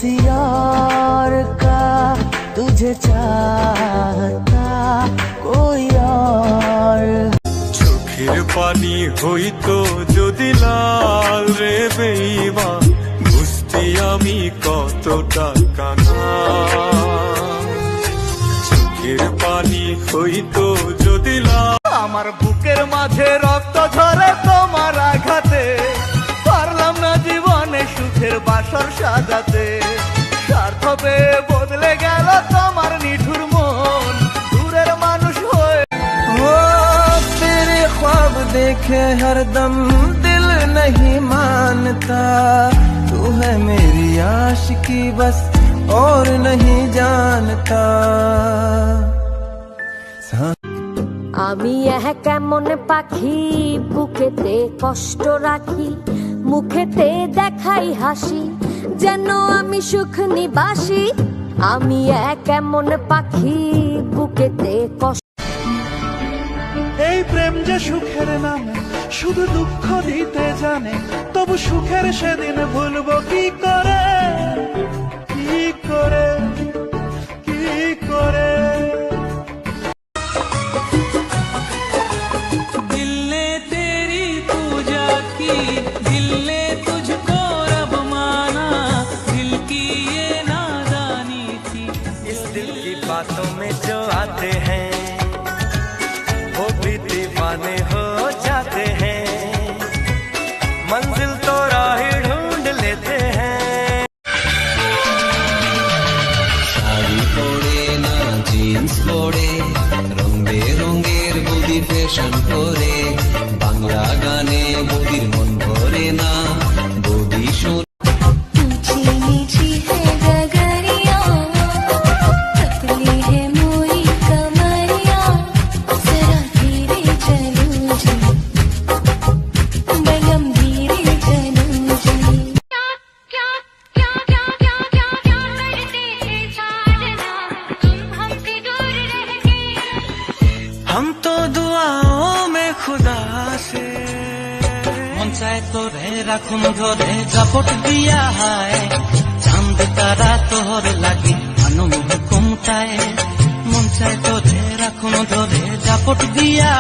किसी और का तुझे चाहता कोई और। চোখের পানি হইতো যদি লাল রে বেঈমান, বুঝতি আমি কতটা কানা। চোখের পানি হইতো যদি লাল। আমার বুকের মাঝে রক্ত ঝরে তোমার আঘাতে, পারলাম না জীবনে সুখের বাসর সাজাতে। স্বার্থ পেয়ে বদলে গেল তোমার নিঠুর মন, দূরের মানুষ হয়ে। वो तेरे ख्वाब देखे हरदम दिल नहीं मानता, तू है मेरी आशिकी बस और नहीं जानता। আমি কেমন পাখি, বুকেতে কষ্ট রাখি, মুখেতে দেখাই হাসি, যেন আমি সুখ নিবাসী। আমি কেমন পাখি, বুকেতে কষ্ট। এই প্রেম যে সুখের নামে শুধু দুঃখ দিতে জানে, তবু সুখের সেদিন ভুলবো কি করে, কি করে, কি করে। बातों में जो आते हैं वो भी दीवाने हो जाते हैं, मंजिल तो राह ढूंढ लेते हैं। শাড়ি পরে না জিন্স পরে, রং বেরঙের বদি ফ্যাশন করে, বাংলা গানে বদির মন ভরে না, বদি শোন। हम तो दुआओं में खुदा से মন চায় তোরে রাখুন ধরে, জাপট দিয়া হায় চাঁদ তারা তোর লাগে আনন্দ কমতায়। মন চায় তোরে রাখুন ধরে, জাপট দিয়া